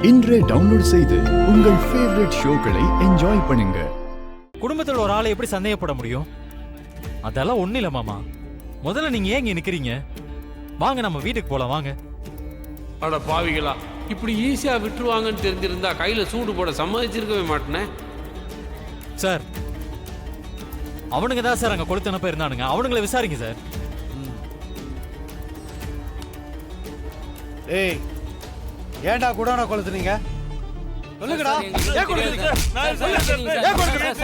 இன்றே டவுன்லோட் செய்து உங்கள் ஃபேவரட் ஷோக்களை என்ஜாய் பண்ணுங்க. குடும்பத்தில் ஒரு ஆளை எப்படி சந்தேகப்பட முடியும்? அதெல்லாம் ஒண்ணு இல்ல மாமா. முதல்ல நீங்க ஏன் இங்க நிக்கிறீங்க? வாங்க நம்ம வீட்டுக்கு போலாம் வாங்க. அட பாவிகளா, இப்படி ஈஸியா விட்டுருவாங்கன்னு தெரிஞ்சிருந்தா கையில சூடு போட சம்மதிச்சிருக்கவே மாட்டேனே. சார், அவனுங்க தான் சார் அங்க கொளுத்தனப்ப இருந்தானுங்க. அவனுங்களை விசாரிங்க சார். ஏய், ஏன்டா குடோனை கொளுத்துனீங்க? சொல்லுங்கடா. ஏன் கொளுத்துனீங்க? நான் சொல்றேன். ஏன் கொளுத்துனீங்க?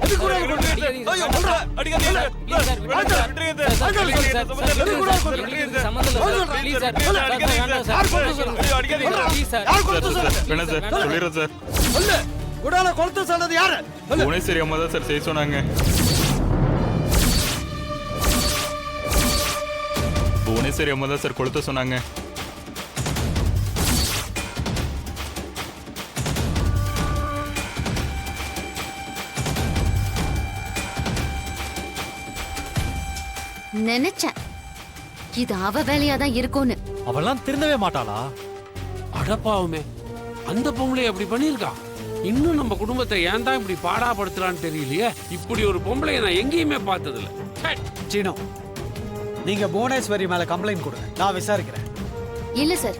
எதுக்கு குடோனை கொளுத்துனீங்க? ஐயோ, சொல்றா. அடிக்காதீங்க சார். விட்டுருங்க சார். எதுக்கு குடோனை கொளுத்துனீங்க? சம்பந்தம் இல்ல. Please sir. அடிக்காதீங்க சார். யார் கொளுத்து சொல்லுங்க? ஐயோ, அடிக்காதீங்க சார். Please sir. யார் கொளுத்து சொல்லுங்க? வேணா சார், சொல்லிடுறேன் சார். சொல்லு. குடோனை கொளுத்து சொன்னது யாரு? சொல்லு. புவனேஸ்வரி அம்மா தான் சார் செய்ய சொன்னாங்க. புவனேஸ்வரி அம்மா தான் சார் கொளுத்த சொன்னாங்க. நினைச்சேன் இது அவ வேலையாதான் இருக்கும்னு. அவெல்லாம் திருந்தவே மாட்டாளா? அடப்பாவுமே, அந்த பொம்பளை அப்படி பண்ணிருக்கா. இன்னும் நம்ம குடும்பத்தை ஏன் தான் இப்படி பாடாப்படுத்துறான்னு தெரியலையே. இப்படி ஒரு பொம்பளையை நான் எங்கேயுமே பார்த்ததில்ல. சீனோ, நீங்க புவனேஸ்வரி மேல கம்ப்ளைண்ட் கொடுங்க, நான் விசாரிக்கிறேன். இல்ல சார்,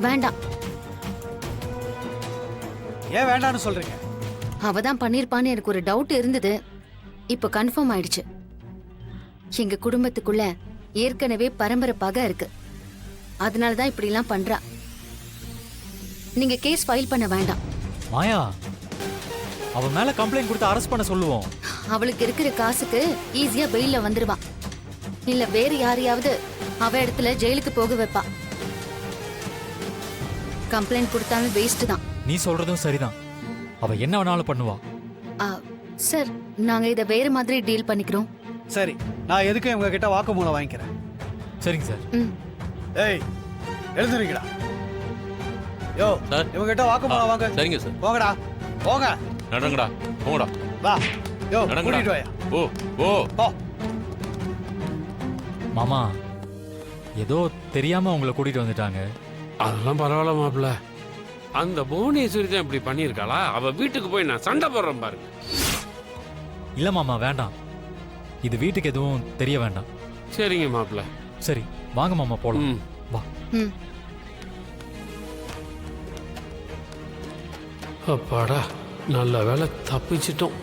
வேண்டாம். ஏன் வேண்டாம்னு சொல்றீங்க? அவதான் பண்ணிருப்பான்னு எனக்கு ஒரு டவுட் இருந்தது. இப்ப கன்ஃபார்ம் ஆயிடுச்சு. எங்க குடும்பத்துக்குள்ள ஏற்கனவே பரம்பரை பகை இருக்கு. அதனாலதான் இப்படி எல்லாம் பண்றா. நீங்க கேஸ் ஃபைல் பண்ண வேண்டாம். மாயா, அவ மேல கம்ப்ளைண்ட் கொடுத்து அரெஸ்ட் பண்ண சொல்லுவோம். அவளுக்கு இருக்கிற காசுக்கு ஈஸியா பெயில்ல வந்துருவா. இல்ல வேற யாரையாவது அவ இடத்துல ஜெயிலுக்கு போக வைப்பா. கம்ப்ளைண்ட் கொடுத்தாலும் வேஸ்ட் தான். நீ சொல்றதும் சரிதான். அவ என்ன வேணாலும் பண்ணுவா. சார், நாங்க இத வேற மாதிரி டீல் பண்ணிக்கிறோம். சரி, நான் எதுக்கு உங்க கிட்ட வாக்குமூலம் வாங்கிக்கிறேன். சரிங்க சார். ஏய், எழுந்துறீங்கடா. யோ, இவங்க கிட்ட வாக்குமூலம் வாங்க. சரிங்க சார். போங்கடா, போங்க. நடங்கடா, போங்கடா. வா. யோ, நடங்கடா. கூட்டிட்டு வாயா. ஓ ஓ போ. மாமா, ஏதோ தெரியாம உங்களை கூட்டிட்டு வந்துட்டாங்க. அதெல்லாம் பரவாயில்ல மாப்பிள்ள. அந்த புவனேஸ்வரி தான் இப்படி பண்ணியிருக்காளா? அவ வீட்டுக்கு போய் நான் சண்டை போடுறேன் பாருங்க. இல்ல மாமா, வேண்டாம். இது வீட்டுக்கு எதுவும் தெரிய வேண்டாம். சரிங்க மாப்பிள்ள. சரி, வாங்க மாமா போலாம். வா. அப்பாடா, நல்ல வேலை தப்பிச்சிட்டோம்.